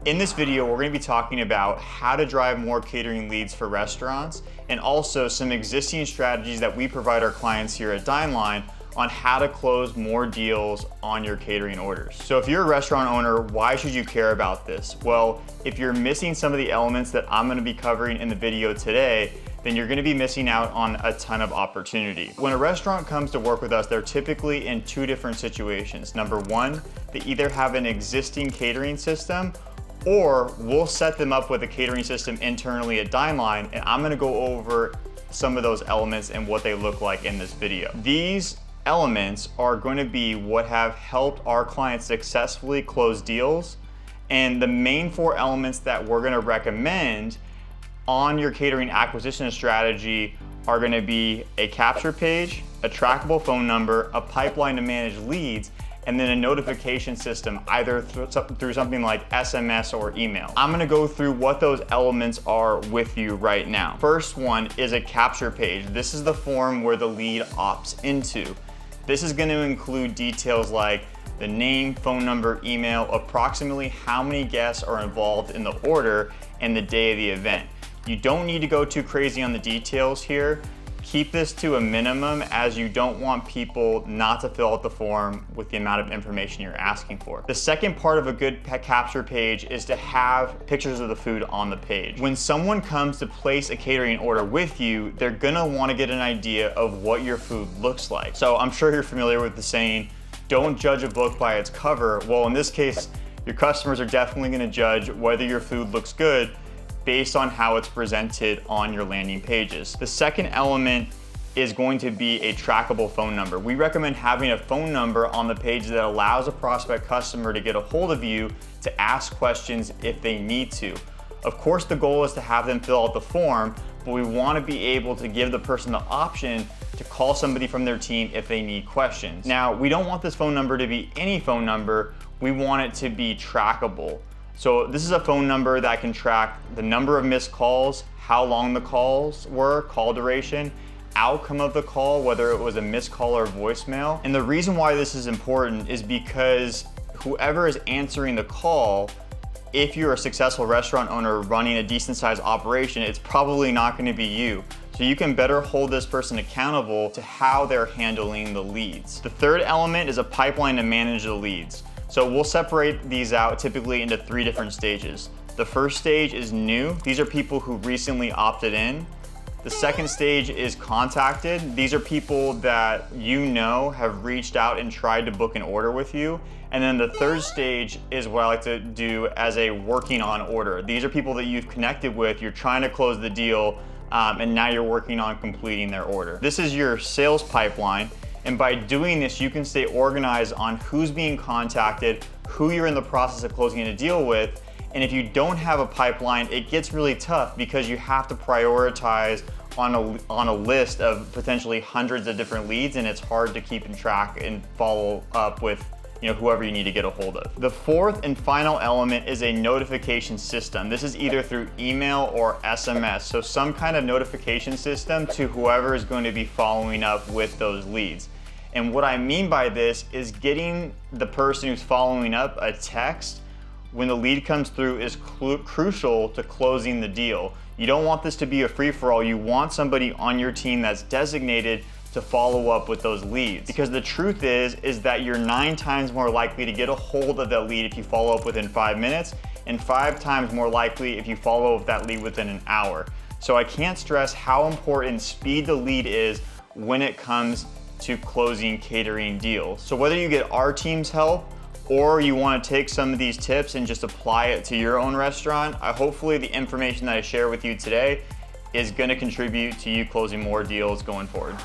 In this video, we're going to be talking about how to drive more catering leads for restaurants and also some existing strategies that we provide our clients here at Dineline on how to close more deals on your catering orders. So if you're a restaurant owner, why should you care about this? Well, if you're missing some of the elements that I'm going to be covering in the video today, then you're going to be missing out on a ton of opportunity. When a restaurant comes to work with us, they're typically in two different situations. Number one, they either have an existing catering system or we'll set them up with a catering system internally at Dineline, and I'm gonna go over some of those elements and what they look like in this video. These elements are going to be what have helped our clients successfully close deals, and the main four elements that we're gonna recommend on your catering acquisition strategy are gonna be a capture page, a trackable phone number, a pipeline to manage leads, and then a notification system, either through something like SMS or email. I'm gonna go through what those elements are with you right now. First one is a capture page. This is the form where the lead opts into. This is gonna include details like the name, phone number, email, approximately how many guests are involved in the order, and the day of the event. You don't need to go too crazy on the details here. Keep this to a minimum, as you don't want people not to fill out the form with the amount of information you're asking for. The second part of a good capture page is to have pictures of the food on the page. When someone comes to place a catering order with you, they're gonna wanna get an idea of what your food looks like. So I'm sure you're familiar with the saying, don't judge a book by its cover. Well, in this case, your customers are definitely gonna judge whether your food looks good based on how it's presented on your landing pages. The second element is going to be a trackable phone number. We recommend having a phone number on the page that allows a prospect customer to get a hold of you to ask questions if they need to. Of course, the goal is to have them fill out the form, but we want to be able to give the person the option to call somebody from their team if they need questions. Now, we don't want this phone number to be any phone number. We want it to be trackable. So this is a phone number that can track the number of missed calls, how long the calls were, call duration, outcome of the call, whether it was a missed call or voicemail. And the reason why this is important is because whoever is answering the call, if you're a successful restaurant owner running a decent sized operation, it's probably not going to be you. So you can better hold this person accountable to how they're handling the leads. The third element is a pipeline to manage the leads. So we'll separate these out typically into three different stages. The first stage is new. These are people who recently opted in. The second stage is contacted. These are people that you know have reached out and tried to book an order with you. And then the third stage is what I like to do as a working on order. These are people that you've connected with, you're trying to close the deal, and now you're working on completing their order. This is your sales pipeline. And by doing this, you can stay organized on who's being contacted, who you're in the process of closing a deal with. And if you don't have a pipeline, it gets really tough because you have to prioritize on a list of potentially hundreds of different leads, and it's hard to keep in track and follow up with whoever you need to get a hold of. The fourth and final element is a notification system. This is either through email or SMS. So some kind of notification system to whoever is going to be following up with those leads. And what I mean by this is getting the person who's following up a text when the lead comes through is crucial to closing the deal. You don't want this to be a free-for-all. You want somebody on your team that's designated to follow up with those leads. Because the truth is that you're 9 times more likely to get a hold of that lead if you follow up within 5 minutes, and 5 times more likely if you follow up that lead within an hour. So I can't stress how important speed the lead is when it comes to closing catering deals. So whether you get our team's help or you want to take some of these tips and just apply it to your own restaurant, hopefully the information that I share with you today is going to contribute to you closing more deals going forward.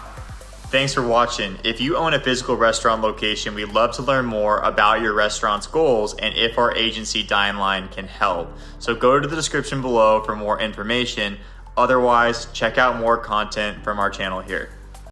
Thanks for watching. If you own a physical restaurant location, we'd love to learn more about your restaurant's goals and if our agency Dineline can help. So go to the description below for more information. Otherwise, check out more content from our channel here.